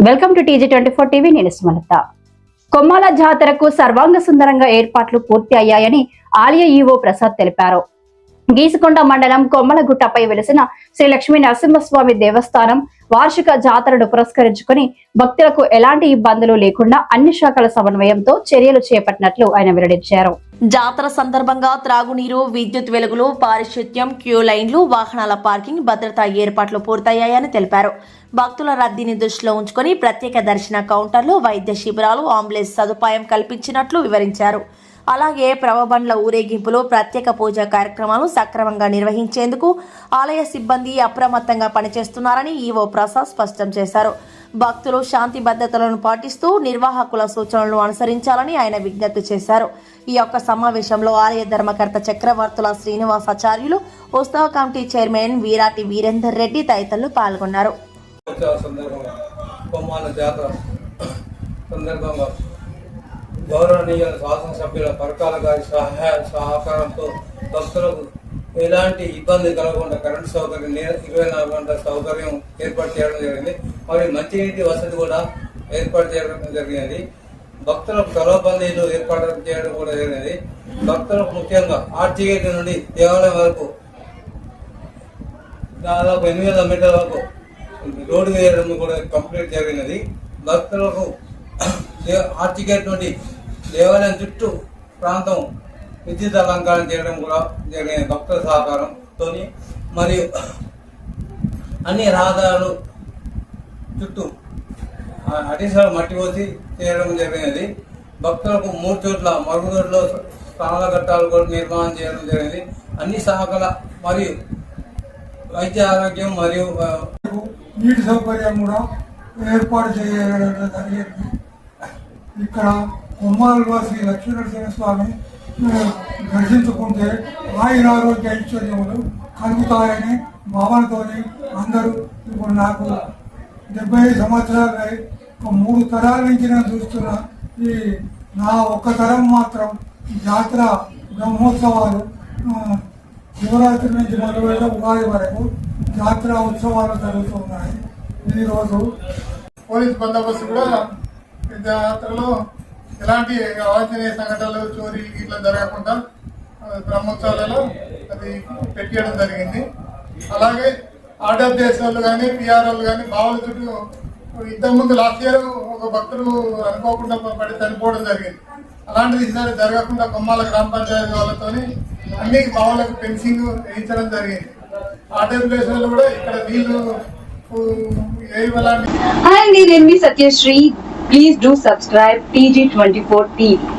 Welcome to TG24 TV. నేను సుమలత. కొమ్మాల జాతరకు సర్వాంగ సుందరంగా ఏర్పాట్లు పూర్తి అయ్యాయని ఆలయ ఈవో ప్రసాద్ తెలిపారు. గీసుకొండ మండలం కొమ్మలగుట్టపై వెలిసిన శ్రీ లక్ష్మీ నరసింహస్వామి దేవస్థానం వార్షిక జాతరను పురస్కరించుకుని భక్తులకు ఎలాంటి ఇబ్బందులు లేకుండా అన్ని శాఖల సమన్వయంతో చర్యలు చేపట్టినట్లు ఆయన వెల్లడించారు. జాతర సందర్భంగా త్రాగునీరు, విద్యుత్ వెలుగులు, పారిశుద్ధ్యం, క్యూ లైన్లు, వాహనాల పార్కింగ్, భద్రతా ఏర్పాట్లు పూర్తయ్యాయని తెలిపారు. భక్తుల రద్దీని దృష్టిలో ఉంచుకొని ప్రత్యేక దర్శన కౌంటర్లు, వైద్య శిబిరాలు, అంబులెన్స్ సదుపాయం కల్పించినట్లు వివరించారు. అలాగే ప్రవబండ్ల ఊరేగింపులు, ప్రత్యేక పూజా కార్యక్రమాలు సక్రమంగా నిర్వహించేందుకు ఆలయ సిబ్బంది అప్రమత్తంగా పనిచేస్తున్నారని ఈవో ప్రసాద్ స్పష్టం చేశారు. భక్తులు శాంతి భద్రతలను పాటిస్తూ నిర్వాహకుల సూచనలను అనుసరించాలని ఆయన విజ్ఞప్తి చేశారు. ఈ యొక్క సమావేశంలో ఆలయ ధర్మకర్త చక్రవర్తుల శ్రీనివాసాచార్యులు, ఉత్సవ కమిటీ చైర్మన్ వీరాటి వీరేందర్ రెడ్డి తదితరులు పాల్గొన్నారు. గౌరవనీయ శాసనసభ్యుల పరకాల గారి సహకారంతో భక్తులకు ఎలాంటి ఇబ్బంది కలగకుండా కరెంటు సౌకర్యం 24 గంటల సౌకర్యం ఏర్పాటు చేయడం జరిగింది. మరియు మంచినీటి వసతి కూడా ఏర్పాటు చేయడం జరిగినది. భక్తులకు సర్వబందీలు ఏర్పాటు చేయడం కూడా జరిగినది. భక్తులకు ముఖ్యంగా ఆర్చి గేట్ నుండి దేవాలయం వరకు దాదాపు 800 మీటర్ల వరకు రోడ్డు వేయడం కూడా కంప్లీట్ జరిగినది. భక్తులకు ఆర్చి గేట్ నుండి దేవాలయం చుట్టూ ప్రాంతం విద్యుత్ అలంకారం చేయడం కూడా జరిగినది భక్తుల సహకారంతో. మరియు అన్ని రహదారులు చుట్టూ అడిషనల్ మట్టి పోసి చేయడం జరిగినది. భక్తులకు 3 చోట్ల మరుగుదొడ్లో స్నానాల ఘట్టాలు కూడా నిర్మాణం చేయడం జరిగింది. అన్ని శాఖల మరియు వైద్య ఆరోగ్యం మరియు నీటి సౌకర్యం కూడా ఏర్పాటు చేయడం జరిగింది. ఇక్కడ కొమ్మాలలో శ్రీ లక్ష్మీనరసింహస్వామి దర్శించుకుంటే ఆయురారోగ్య ఐశ్వర్యములు కలుగుతాయని భావనతో అందరూ ఇప్పుడు నాకు 75 సంవత్సరాలు 3 తరాల నుంచి నేను చూస్తున్నా. ఈ నా ఒక్క తరం మాత్రం జాతర బ్రహ్మోత్సవాలు శివరాత్రి నుంచి మొదలుపెట్టిన ఉగాది వరకు జాతర ఉత్సవాలు జరుగుతున్నాయి. ఈరోజు పోలీస్ బందోబస్తు కూడా జాతరలో ఎలాంటి అవాంఛనీయ సంఘటనలు, చోరీ ఇట్లా జరగకుండా బ్రహ్మోత్సవాలలో అది పెట్టేయడం జరిగింది. అలాగే ఆర్డర్ చేసే వాళ్ళు కానీ పిఆర్ఓలు కానీ బావుల చుట్టూ ఇంతకుముందు లాస్ట్ ఇయర్ ఒక భక్తులు అనుకోకుండా పడి చనిపోవడం జరిగింది. అలాంటిది ఈసారి జరగకుండా కొమ్మాల గ్రామ పంచాయతీ వాళ్ళతో అన్ని బావులకు ఫెన్సింగ్ వేయించడం జరిగింది. ఆర్డర్ ప్లేస్ వాళ్ళు కూడా ఇక్కడ నీళ్లు Hi, నేను మీ Satyasri. Please do subscribe TG24 TV.